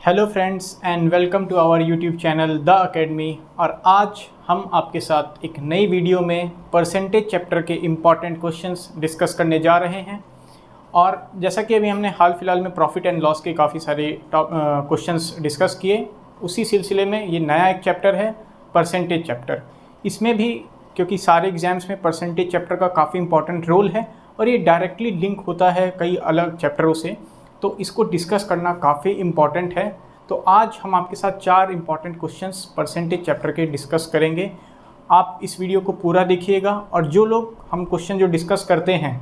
Hello friends and welcome to our YouTube channel the academy. और आज हम आपके साथ एक नई वीडियो में परसेंटेज चैप्टर के इम्पॉर्टेंट क्वेश्चंस डिस्कस करने जा रहे हैं। और जैसा कि अभी हमने हाल फिलहाल में प्रॉफिट एंड लॉस के काफ़ी सारे क्वेश्चंस डिस्कस किए, उसी सिलसिले में ये नया एक चैप्टर है परसेंटेज चैप्टर। इसमें भी क्योंकि सारे एग्जाम्स में परसेंटेज चैप्टर का काफ़ी इंपॉर्टेंट रोल है और ये डायरेक्टली लिंक होता है कई अलग चैप्टरों से, तो इसको डिस्कस करना काफ़ी इम्पॉर्टेंट है। तो आज हम आपके साथ 4 इम्पॉर्टेंट क्वेश्चंस परसेंटेज चैप्टर के डिस्कस करेंगे। आप इस वीडियो को पूरा देखिएगा और जो लोग हम क्वेश्चन जो डिस्कस करते हैं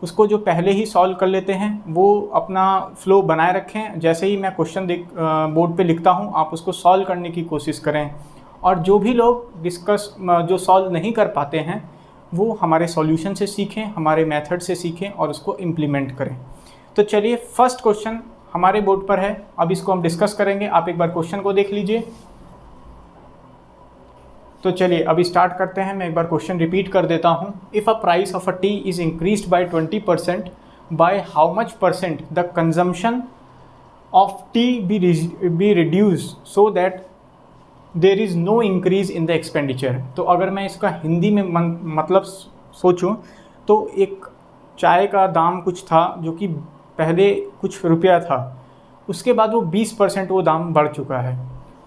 उसको जो पहले ही सॉल्व कर लेते हैं वो अपना फ्लो बनाए रखें। जैसे ही मैं क्वेश्चन बोर्ड पे लिखता हूँ आप उसको सॉल्व करने की कोशिश करें। और जो भी लोग जो सॉल्व नहीं कर पाते हैं वो हमारे सॉल्यूशन से सीखें, हमारे मेथड से सीखें और उसको इम्प्लीमेंट करें। तो चलिए, फर्स्ट क्वेश्चन हमारे बोर्ड पर है, अब इसको हम डिस्कस करेंगे। आप एक बार क्वेश्चन को देख लीजिए। तो चलिए अभी स्टार्ट करते हैं। मैं एक बार क्वेश्चन रिपीट कर देता हूं। If a price of a tea is increased by 20%, by how much percent the consumption of tea be reduced so that there is no increase in the expenditure. तो अगर मैं इसका हिंदी में मतलब सोचूं तो एक चाय का दाम कुछ था जो कि पहले कुछ रुपया था, उसके बाद वो 20% वो दाम बढ़ चुका है।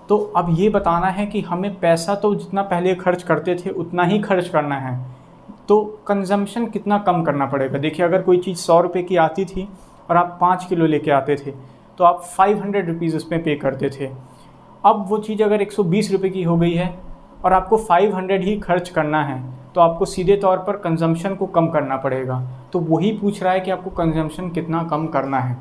तो अब ये बताना है कि हमें पैसा तो जितना पहले खर्च करते थे उतना ही खर्च करना है, तो कंजम्पशन कितना कम करना पड़ेगा। देखिए, अगर कोई चीज़ 100 रुपये की आती थी और आप 5 किलो लेके आते थे तो आप 500 रुपीज़ उसमें पे करते थे। अब वो चीज़ अगर 120 रुपये की हो गई है और आपको 500 ही खर्च करना है तो आपको सीधे तौर पर कंजम्पशन को कम करना पड़ेगा। तो वही पूछ रहा है कि आपको कंजम्पशन कितना कम करना है।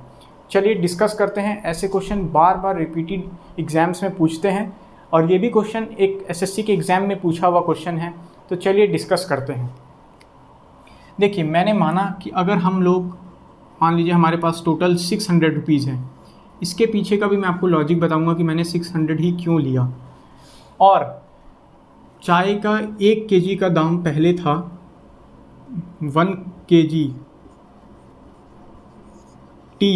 चलिए डिस्कस करते हैं। ऐसे क्वेश्चन बार बार रिपीटेड एग्जाम्स में पूछते हैं और ये भी क्वेश्चन एक एसएससी के एग्ज़ाम में पूछा हुआ क्वेश्चन है। तो चलिए डिस्कस करते हैं। देखिए, मैंने माना कि अगर हम लोग मान लीजिए हमारे पास टोटल 600 रुपीज़ है, इसके पीछे का भी मैं आपको लॉजिक बताऊंगा कि मैंने 600 ही क्यों लिया। और चाय का 1 केजी का दाम पहले था 1 केजी टी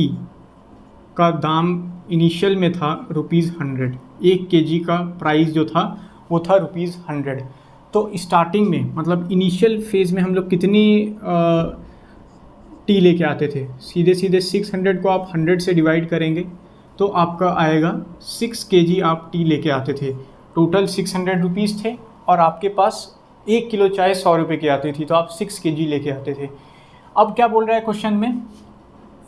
का दाम इनिशियल में था ₹100। 1 केजी का प्राइस जो था वो था ₹100। तो स्टार्टिंग में मतलब इनिशियल फेज़ में हम लोग कितनी टी लेके आते थे? सीधे सीधे 600 को आप 100 से डिवाइड करेंगे तो आपका आएगा 6 केजी आप टी लेके आते थे। टोटल 600 रुपीज़ थे और आपके पास 1 किलो चाय 100 रुपये की आती थी, तो आप 6 केजी लेके आते थे। अब क्या बोल रहा है क्वेश्चन में,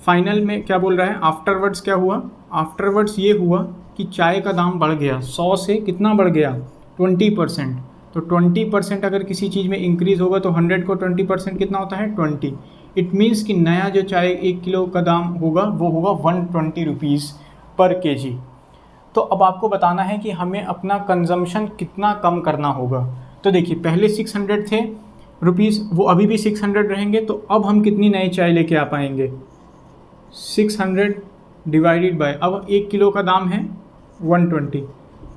फाइनल में क्या बोल रहा है? आफ्टरवर्ड्स क्या हुआ? आफ्टरवर्ड्स ये हुआ कि चाय का दाम बढ़ गया 100 से कितना बढ़ गया? 20%। तो 20% अगर किसी चीज़ में इंक्रीज़ होगा तो 100 को 20% कितना होता है? 20। इट मीन्स कि नया जो चाय 1 किलो का दाम होगा वो होगा 120 रुपीज़ पर केजी। तो अब आपको बताना है कि हमें अपना कंजम्पशन कितना कम करना होगा। तो देखिए, पहले 600 थे रुपीज़, वो अभी भी 600 रहेंगे। तो अब हम कितनी नई चाय लेके आ पाएंगे? 600 डिवाइडेड बाय, अब 1 किलो का दाम है 120,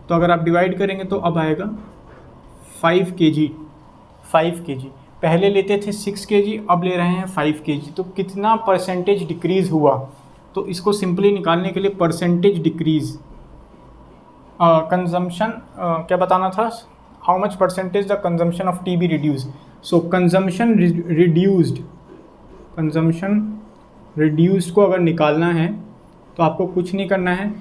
तो अगर आप डिवाइड करेंगे तो अब आएगा 5 केजी। 5 केजी पहले लेते थे 6 केजी, अब ले रहे हैं 5 केजी। तो कितना परसेंटेज डिक्रीज़ हुआ? तो इसको सिंपली निकालने के लिए परसेंटेज डिक्रीज़ कंजम्पशन क्या बताना था? How much percentage the consumption of tea be reduced. So consumption reduced को अगर निकालना है तो आपको कुछ नहीं करना है।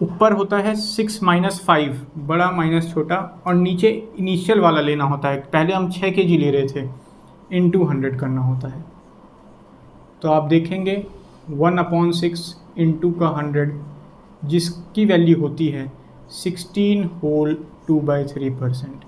ऊपर होता है 6 माइनस 5, बड़ा माइनस छोटा, और नीचे इनिशियल वाला लेना होता है। पहले हम 6 केजी ले रहे थे, इंटू 100 करना होता है। तो आप देखेंगे 1/6 इंटू का 100 जिसकी वैल्यू होती है 16 होल 2/3%।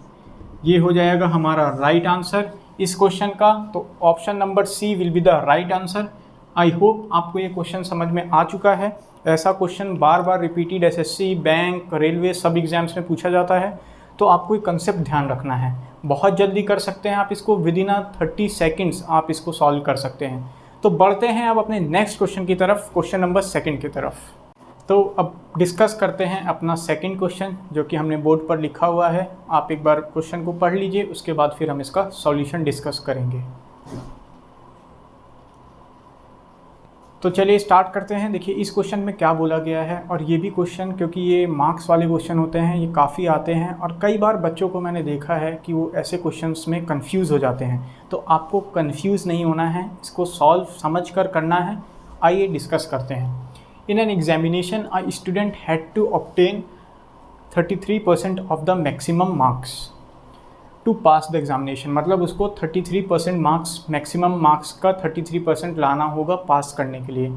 ये हो जाएगा हमारा राइट आंसर इस क्वेश्चन का। तो option number C will be the right answer. I hope आपको ये क्वेश्चन समझ में आ चुका है। ऐसा क्वेश्चन बार बार रिपीटेड एसएससी, बैंक, रेलवे सब एग्जाम्स में पूछा जाता है। तो आपको एक कंसेप्ट ध्यान रखना है, बहुत जल्दी कर सकते हैं आप इसको, विद इन 30 सेकेंड्स आप इसको सॉल्व कर सकते हैं। तो बढ़ते हैं अब अपने नेक्स्ट क्वेश्चन की तरफ, क्वेश्चन नंबर 2 की तरफ। तो अब डिस्कस करते हैं अपना सेकंड क्वेश्चन जो कि हमने बोर्ड पर लिखा हुआ है। आप एक बार क्वेश्चन को पढ़ लीजिए, उसके बाद फिर हम इसका सॉल्यूशन डिस्कस करेंगे। तो चलिए स्टार्ट करते हैं। देखिए इस क्वेश्चन में क्या बोला गया है, और ये भी क्वेश्चन, क्योंकि ये मार्क्स वाले क्वेश्चन होते हैं, ये काफ़ी आते हैं और कई बार बच्चों को मैंने देखा है कि वो ऐसे क्वेश्चंस में कंफ्यूज हो जाते हैं। तो आपको कंफ्यूज नहीं होना है, इसको सॉल्व समझ कर करना है। आइए डिस्कस करते हैं। In an examination a student had to obtain 33% of the maximum marks to pass the examination. मतलब उसको 33% मार्क्स, मैक्सिमम मार्क्स का 33% लाना होगा पास करने के लिए।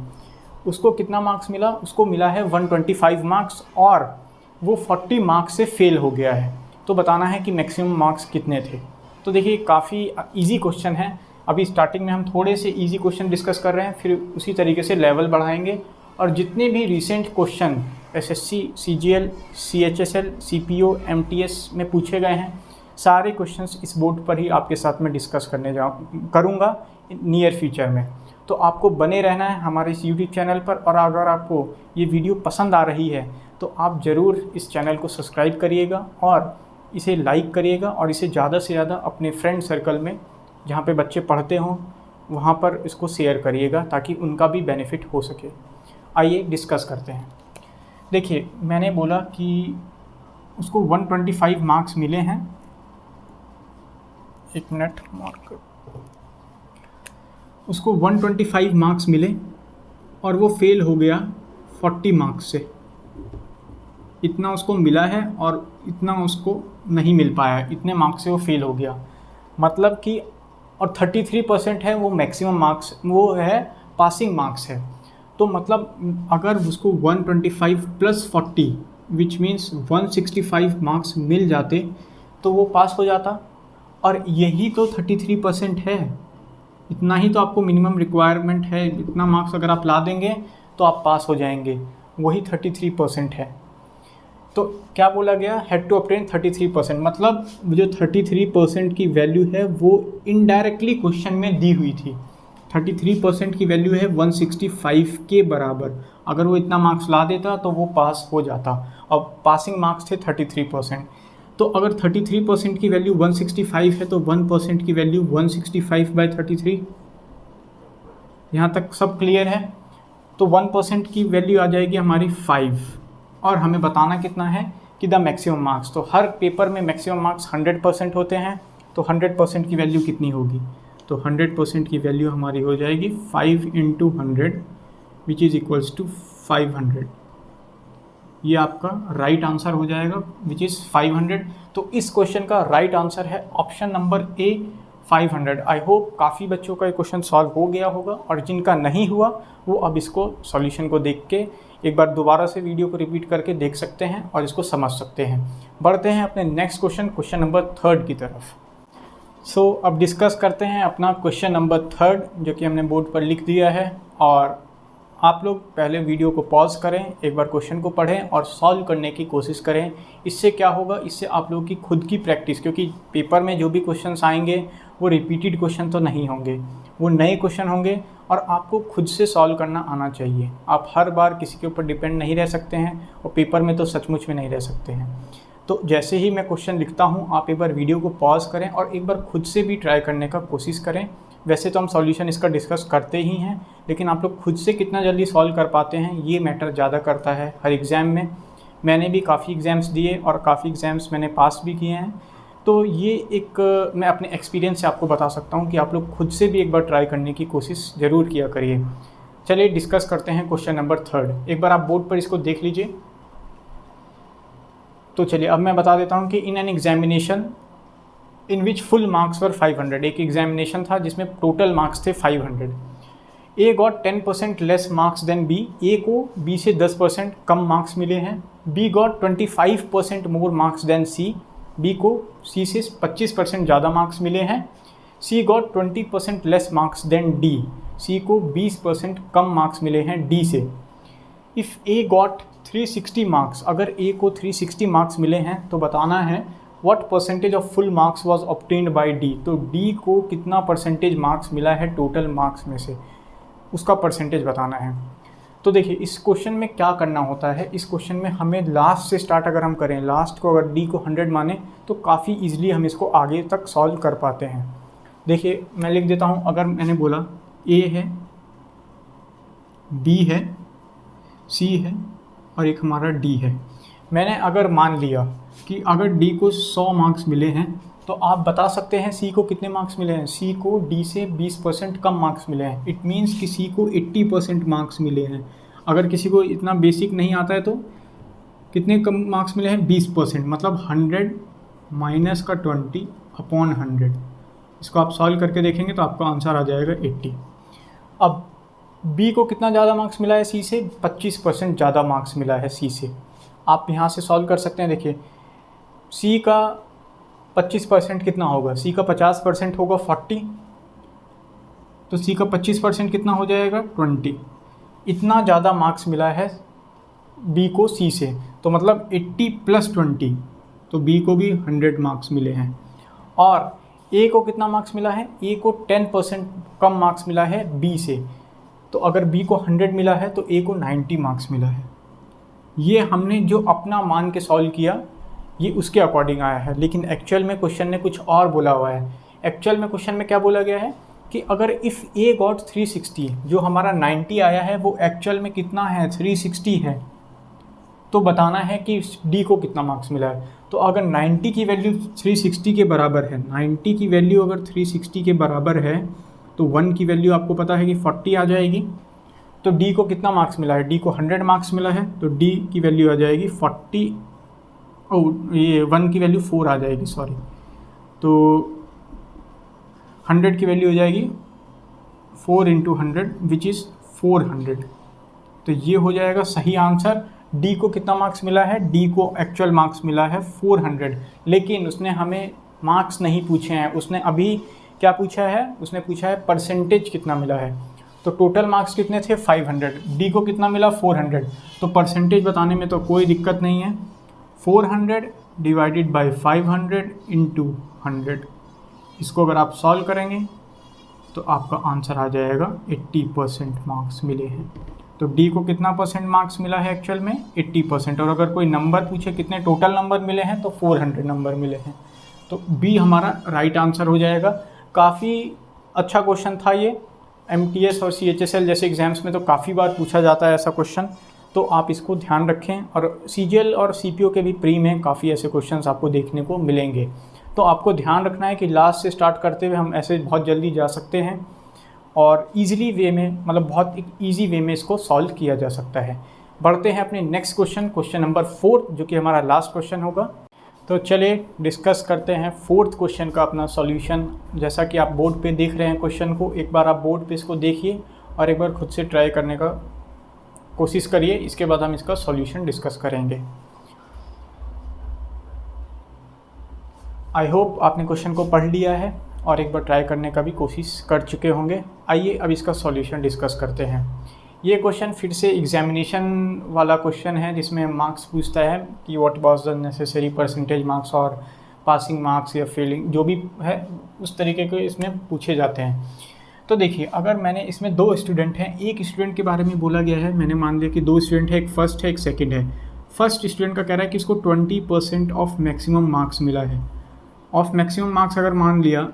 उसको कितना मार्क्स मिला? उसको मिला है 125 मार्क्स, और वो 40 मार्क्स से फेल हो गया है। तो बताना है कि मैक्सिमम मार्क्स कितने थे। तो देखिए काफ़ी इजी क्वेश्चन है। अभी स्टार्टिंग में हम थोड़े से इजी क्वेश्चन डिस्कस कर रहे हैं, फिर उसी तरीके से लेवल बढ़ाएंगे। और जितने भी recent question SSC, CGL, CHSL, CPO, MTS में पूछे गए हैं, सारे क्वेश्चंस इस बोर्ड पर ही आपके साथ में डिस्कस करूँगा नियर फ्यूचर में। तो आपको बने रहना है हमारे इस यूट्यूब चैनल पर। और अगर आपको ये वीडियो पसंद आ रही है तो आप ज़रूर इस चैनल को सब्सक्राइब करिएगा और इसे लाइक करिएगा, और इसे ज़्यादा से ज़्यादा अपने फ्रेंड सर्कल में जहाँ पे बच्चे पढ़ते हों वहाँ पर इसको शेयर करिएगा, ताकि उनका भी बेनिफिट हो सके। आइए डिस्कस करते हैं। देखिए मैंने बोला कि उसको 125 मार्क्स मिले हैं। एक मिनट मार्क। उसको 125 मार्क्स मिले और वो फेल हो गया 40 मार्क्स से। इतना उसको मिला है और इतना उसको नहीं मिल पाया, इतने मार्क्स से वो फेल हो गया। मतलब कि और 33% है वो मैक्सिमम मार्क्स, वो है पासिंग मार्क्स है। तो मतलब अगर उसको 125 + 40 विच मीन्स 165 मार्क्स मिल जाते तो वो पास हो जाता। और यही तो 33% है, इतना ही तो आपको मिनिमम रिक्वायरमेंट है। इतना मार्क्स अगर आप ला देंगे तो आप पास हो जाएंगे, वही 33% है। तो क्या बोला गया? Had to obtain 33%। मतलब जो 33% की वैल्यू है वो इनडायरेक्टली क्वेश्चन में दी हुई थी। 33% की वैल्यू है 165 के बराबर। अगर वो इतना मार्क्स ला देता तो वो पास हो जाता। अब पासिंग मार्क्स थे 33%। तो अगर 33% की वैल्यू 165 है तो 1% की वैल्यू 165/33। यहाँ तक सब क्लियर है? तो 1% की वैल्यू आ जाएगी हमारी 5, और हमें बताना कितना है कि द मैक्सिमम मार्क्स। तो हर पेपर में मैक्सिमम मार्क्स 100% होते हैं, तो 100% की वैल्यू कितनी होगी? तो 100% की वैल्यू हमारी हो जाएगी 5 × 100 विच इज़ इक्वल्स टू 500। ये आपका राइट आंसर हो जाएगा विच इज़ 500। तो इस क्वेश्चन का राइट आंसर है option number A, 500। I hope काफ़ी बच्चों का ये क्वेश्चन सॉल्व हो गया होगा, और जिनका नहीं हुआ वो अब इसको सॉल्यूशन को देख के एक बार दोबारा से वीडियो को रिपीट करके देख सकते हैं और इसको समझ सकते हैं। बढ़ते हैं अपने नेक्स्ट क्वेश्चन नंबर 3 की तरफ। सो अब डिस्कस करते हैं अपना क्वेश्चन नंबर 3, जो कि हमने बोर्ड पर लिख दिया है। और आप लोग पहले वीडियो को पॉज करें, एक बार क्वेश्चन को पढ़ें और सॉल्व करने की कोशिश करें। इससे क्या होगा? इससे आप लोगों की खुद की प्रैक्टिस, क्योंकि पेपर में जो भी क्वेश्चंस आएंगे वो रिपीटेड क्वेश्चन तो नहीं होंगे, वो नए क्वेश्चन होंगे, और आपको खुद से सॉल्व करना आना चाहिए। आप हर बार किसी के ऊपर डिपेंड नहीं रह सकते हैं, और पेपर में तो सचमुच में नहीं रह सकते हैं। तो जैसे ही मैं क्वेश्चन लिखता हूँ आप एक बार वीडियो को पॉज करें और एक बार खुद से भी ट्राई करने का कोशिश करें। वैसे तो हम सॉल्यूशन इसका डिस्कस करते ही हैं, लेकिन आप लोग खुद से कितना जल्दी सॉल्व कर पाते हैं ये मैटर ज़्यादा करता है हर एग्ज़ाम में। मैंने भी काफ़ी एग्ज़ाम्स दिए और काफ़ी एग्ज़ाम्स मैंने पास भी किए हैं। तो ये एक मैं अपने एक्सपीरियंस से आपको बता सकता हूँ कि आप लोग खुद से भी एक बार ट्राई करने की कोशिश ज़रूर किया करिए। चलिए डिस्कस करते हैं क्वेश्चन नंबर 3। एक बार आप बोर्ड पर इसको देख लीजिए। तो चलिए अब मैं बता देता हूँ कि in an examination in which full marks were 500। एक एग्जामिनेशन था जिसमें टोटल मार्क्स थे 500। A got 10% less marks than B. A को बी से 10% कम मार्क्स मिले हैं। B got 25% more marks than C. B को सी से 25% ज़्यादा मार्क्स मिले हैं। C got 20% less marks than D. C को 20% कम मार्क्स मिले हैं डी से। इफ़ ए गॉट 360 मार्क्स, अगर ए को 360 मार्क्स मिले हैं तो बताना है what percentage of full marks was obtained by D. तो डी को कितना परसेंटेज मार्क्स मिला है टोटल मार्क्स में से, उसका परसेंटेज बताना है। तो देखिए इस क्वेश्चन में क्या करना होता है, इस क्वेश्चन में हमें लास्ट से स्टार्ट अगर हम करें, लास्ट को अगर डी को 100 माने तो काफ़ी ईजिली हम इसको आगे तक सॉल्व कर पाते हैं। देखिए मैं लिख देता हूँ, अगर मैंने बोला ए है बी है, सी है और एक हमारा डी है। मैंने अगर मान लिया कि अगर डी को 100 मार्क्स मिले हैं तो आप बता सकते हैं सी को कितने मार्क्स मिले हैं। सी को डी से 20% कम मार्क्स मिले हैं। इट मीन्स कि सी को 80% मार्क्स मिले हैं। अगर किसी को इतना बेसिक नहीं आता है तो कितने कम मार्क्स मिले हैं, 20%, मतलब 100 माइनस का 20 अपॉन 100। इसको आप सॉल्व करके देखेंगे तो आपका आंसर आ जाएगा 80। अब बी को कितना ज़्यादा मार्क्स मिला है सी से, 25% ज़्यादा मार्क्स मिला है सी से। आप यहाँ से सॉल्व कर सकते हैं। देखिए सी का 25% कितना होगा, सी का 50% होगा 40, तो सी का 25% कितना हो जाएगा 20। इतना ज़्यादा मार्क्स मिला है बी को सी से, तो मतलब 80 प्लस 20, तो बी को भी 100 मार्क्स मिले हैं। और ए को कितना मार्क्स मिला है, ए को 10% कम मार्क्स मिला है बी से, तो अगर बी को 100 मिला है तो ए को 90 मार्क्स मिला है। ये हमने जो अपना मान के सॉल्व किया ये उसके अकॉर्डिंग आया है, लेकिन एक्चुअल में क्वेश्चन ने कुछ और बोला हुआ है। एक्चुअल में क्वेश्चन में क्या बोला गया है कि अगर इफ़ ए गॉट 360, जो हमारा 90 आया है वो एक्चुअल में कितना है, 360 है, तो बताना है कि डी को कितना मार्क्स मिला है। तो अगर 90 की वैल्यू 360 के बराबर है, 90 की वैल्यू अगर 360 के बराबर है तो 1 की वैल्यू आपको पता है कि 40 आ जाएगी। तो डी को कितना मार्क्स मिला है, डी को 100 मार्क्स मिला है, तो डी की वैल्यू आ जाएगी 40, ये 1 की वैल्यू 4 आ जाएगी, सॉरी, तो 100 की वैल्यू हो जाएगी 4 इंटू 100 विच इज़ 400। तो ये हो जाएगा सही आंसर। डी को कितना मार्क्स मिला है, डी को एक्चुअल मार्क्स मिला है 400, लेकिन उसने हमें मार्क्स नहीं पूछे हैं। उसने अभी क्या पूछा है, उसने पूछा है परसेंटेज कितना मिला है। तो टोटल मार्क्स कितने थे 500, डी को कितना मिला 400, तो परसेंटेज बताने में तो कोई दिक्कत नहीं है। 400 डिवाइडेड बाई 500 इंटू 100, इसको अगर आप सॉल्व करेंगे तो आपका आंसर आ जाएगा 80% मार्क्स मिले हैं। तो डी को कितना परसेंट मार्क्स मिला है एक्चुअल में, 80%। और अगर कोई नंबर पूछे कितने टोटल नंबर मिले हैं तो 400 नंबर मिले हैं। तो बी हमारा राइट आंसर हो जाएगा। काफ़ी अच्छा क्वेश्चन था ये। MTS और CHSL जैसे एग्ज़ाम्स में तो काफ़ी बार पूछा जाता है ऐसा क्वेश्चन, तो आप इसको ध्यान रखें। और CGL और CPO के भी प्री में काफ़ी ऐसे क्वेश्चंस आपको देखने को मिलेंगे। तो आपको ध्यान रखना है कि लास्ट से स्टार्ट करते हुए हम ऐसे बहुत जल्दी जा सकते हैं और इजीली वे में, मतलब बहुत एक ईजी वे में इसको सॉल्व किया जा सकता है। बढ़ते हैं अपने नेक्स्ट क्वेश्चन नंबर 4, जो कि हमारा लास्ट क्वेश्चन होगा। तो चलिए डिस्कस करते हैं 4th क्वेश्चन का अपना सॉल्यूशन। जैसा कि आप बोर्ड पे देख रहे हैं क्वेश्चन को, एक बार आप बोर्ड पे इसको देखिए और एक बार खुद से ट्राई करने का कोशिश करिए। इसके बाद हम इसका सॉल्यूशन डिस्कस करेंगे। आई होप आपने क्वेश्चन को पढ़ लिया है और एक बार ट्राई करने का भी कोशिश कर चुके होंगे। आइए अब इसका सॉल्यूशन डिस्कस करते हैं। ये क्वेश्चन फिर से एग्जामिनेशन वाला क्वेश्चन है, जिसमें मार्क्स पूछता है कि what was the necessary percentage marks और पासिंग मार्क्स या फेलिंग, जो भी है उस तरीके के इसमें पूछे जाते हैं। तो देखिए, अगर मैंने इसमें 2 स्टूडेंट हैं, एक स्टूडेंट के बारे में बोला गया है, मैंने मान लिया कि 2 स्टूडेंट है, एक फर्स्ट है एक सेकंड है। फर्स्ट स्टूडेंट का कह रहा है कि इसको 20% ऑफ मैक्सिमम मार्क्स मिला है। ऑफ मैक्सिमम मार्क्स अगर मान लिया,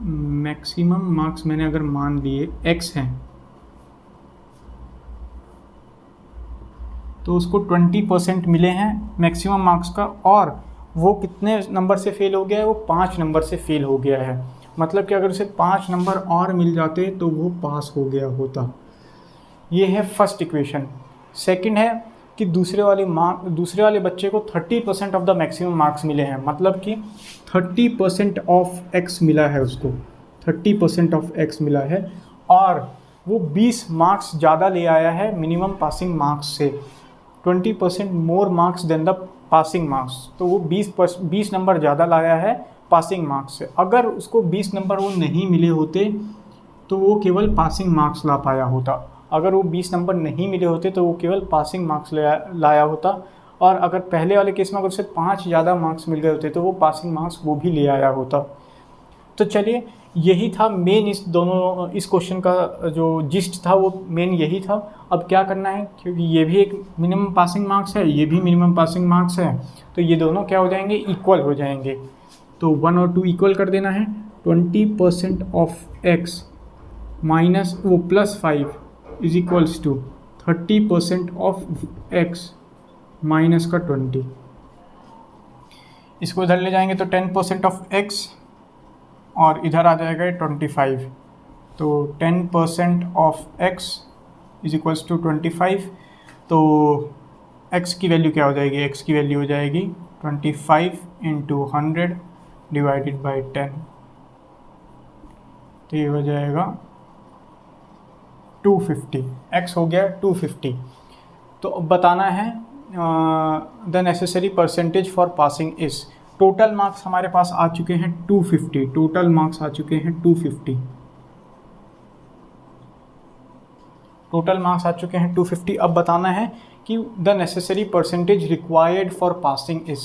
मैक्सिमम मार्क्स मैंने अगर मान लिए x हैं, तो उसको 20% मिले हैं मैक्सिमम मार्क्स का, और वो कितने नंबर से फेल हो गया है, वो 5 नंबर से फेल हो गया है। मतलब कि अगर उसे 5 नंबर और मिल जाते तो वो पास हो गया होता। ये है फर्स्ट इक्वेशन। सेकंड है कि दूसरे वाले बच्चे को 30% ऑफ द मैक्सिमम मार्क्स मिले हैं, मतलब कि 30% ऑफ x मिला है उसको, 30% ऑफ x मिला है, और वो 20 मार्क्स ज़्यादा ले आया है मिनिमम पासिंग मार्क्स से, 20% more marks than the passing marks. तो वो 20 नंबर ज़्यादा लाया है पासिंग मार्क्स से। अगर उसको 20 नंबर वो नहीं मिले होते तो वो केवल पासिंग मार्क्स ला पाया होता। अगर वो 20 नंबर नहीं मिले होते तो वो केवल पासिंग मार्क्स लाया होता। और अगर पहले वाले केस में अगर उसे 5 ज़्यादा मार्क्स मिल गए होते तो वो पासिंग मार्क्स वो भी ले आया होता। तो चलिए, यही था मेन इस क्वेश्चन का जो जिस्ट था, वो मेन यही था। अब क्या करना है, क्योंकि ये भी एक मिनिमम पासिंग मार्क्स है, ये भी मिनिमम पासिंग मार्क्स है, तो ये दोनों क्या हो जाएंगे, इक्वल हो जाएंगे। तो 1 और 2 इक्वल कर देना है। 20% ऑफ x माइनस वो +5 is equals to 30% of x minus का 20, इसको इधर ले जाएंगे तो 10% ऑफ x और इधर आ जाएगा 25, तो 10% of x is equals to 25। तो x की वैल्यू क्या हो जाएगी, x की वैल्यू हो जाएगी 25 इंटू 100 डिवाइडेड बाई 10, तो ये हो जाएगा 250, x हो गया 250। तो अब बताना है the necessary percentage for passing is, total marks हमारे पास आ चुके हैं 250, टोटल मार्क्स आ चुके हैं 250, टोटल मार्क्स आ चुके हैं 250। अब बताना है कि the necessary percentage required for passing is,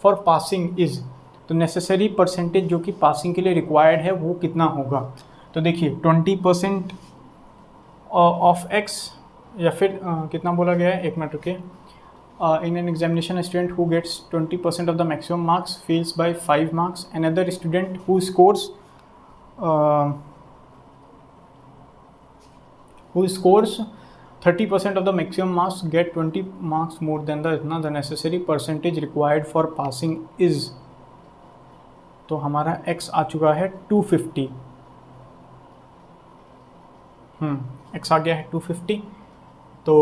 for passing is, तो नेसेसरी परसेंटेज जो कि पासिंग के लिए रिक्वायर्ड है वो कितना होगा। तो देखिए 20% ऑफ x, या फिर कितना बोला गया है, एक मिनट रुकिए, in an examination student who gets 20% of the maximum marks fails by 5 marks, another student who scores 30% of the maximum marks get 20 marks more than the necessary percentage required for passing is, तो हमारा x आ चुका है 250, x आ गया है 250। तो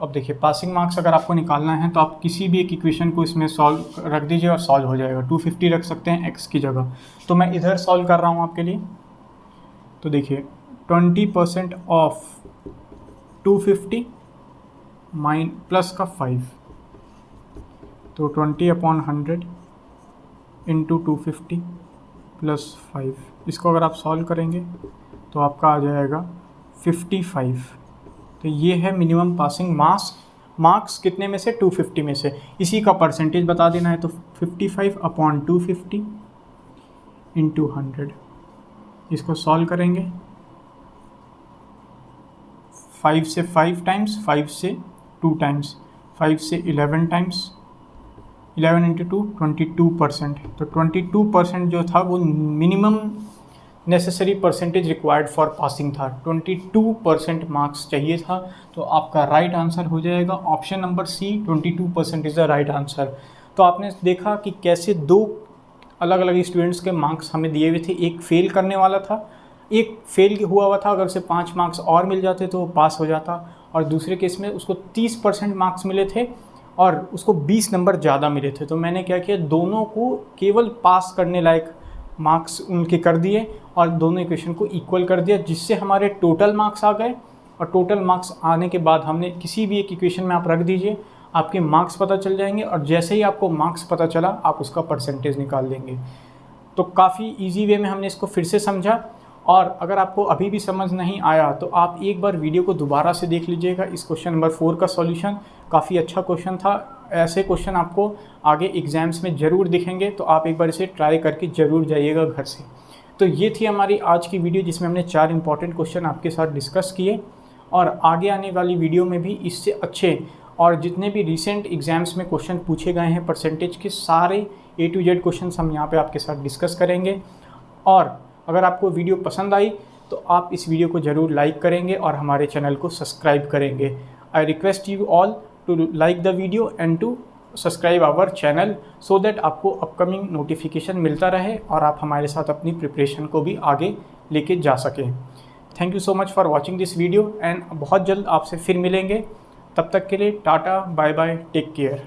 अब देखिए passing marks अगर आपको निकालना है तो आप किसी भी एक इक्वेशन को इसमें सॉल्व रख दीजिए और सॉल्व हो जाएगा, 250 रख सकते हैं x की जगह। तो मैं इधर सॉल्व कर रहा हूँ आपके लिए। तो देखिए 20% ऑफ 250 माइन प्लस का 5, तो 20/100 इंटू 250 प्लस 5, इसको अगर आप सॉल्व करेंगे तो आपका आ जाएगा 55। तो ये है मिनिमम पासिंग मार्क्स कितने में से, 250 में से, इसी का परसेंटेज बता देना है। तो 55/250 इंटू 100, इसको सॉल्व करेंगे 5 से 5 टाइम्स, 5 से 2 टाइम्स, 5 से 11 टाइम्स, 11 इंटू 2 22%। तो 22% जो था वो minimum necessary percentage required for passing था, 22% मार्क्स चाहिए था। तो आपका राइट आंसर हो जाएगा option number C, 22% is the right answer. तो आपने देखा कि कैसे दो अलग अलग स्टूडेंट्स के मार्क्स हमें दिए हुए थे, एक फेल करने वाला था, एक फेल हुआ था, अगर उसे 5 मार्क्स और मिल जाते तो वो पास हो जाता, और दूसरे केस में उसको 30% मार्क्स मिले थे और उसको 20 नंबर ज़्यादा मिले थे। तो मैंने क्या किया, दोनों को केवल पास करने लायक मार्क्स उनके कर दिए और दोनों इक्वेशन को इक्वल कर दिया, जिससे हमारे टोटल मार्क्स आ गए। और टोटल मार्क्स आने के बाद हमने किसी भी एक इक्वेशन में आप रख दीजिए, आपके मार्क्स पता चल जाएंगे, और जैसे ही आपको मार्क्स पता चला आप उसका परसेंटेज निकाल देंगे। तो काफ़ी ईजी वे में हमने इसको फिर से समझा, और अगर आपको अभी भी समझ नहीं आया तो आप एक बार वीडियो को दोबारा से देख लीजिएगा। इस क्वेश्चन नंबर 4 का सॉल्यूशन काफ़ी अच्छा क्वेश्चन था। ऐसे क्वेश्चन आपको आगे एग्जाम्स में ज़रूर दिखेंगे, तो आप एक बार इसे ट्राई करके ज़रूर जाइएगा घर से। तो ये थी हमारी आज की वीडियो, जिसमें हमने 4 इंपॉर्टेंट क्वेश्चन आपके साथ डिस्कस किए, और आगे आने वाली वीडियो में भी इससे अच्छे और जितने भी रिसेंट एग्जाम्स में क्वेश्चन पूछे गए हैं परसेंटेज के, सारे A to Z क्वेश्चन हम यहाँ पे आपके साथ डिस्कस करेंगे। और अगर आपको वीडियो पसंद आई तो आप इस वीडियो को ज़रूर लाइक करेंगे और हमारे चैनल को सब्सक्राइब करेंगे। I request you all to like the video and to subscribe our channel, so that आपको अपकमिंग नोटिफिकेशन मिलता रहे और आप हमारे साथ अपनी प्रिपरेशन को भी आगे लेके जा सकें। Thank you so much for watching this video, and बहुत जल्द आपसे फिर मिलेंगे। तब तक के लिए tata, bye bye, take care.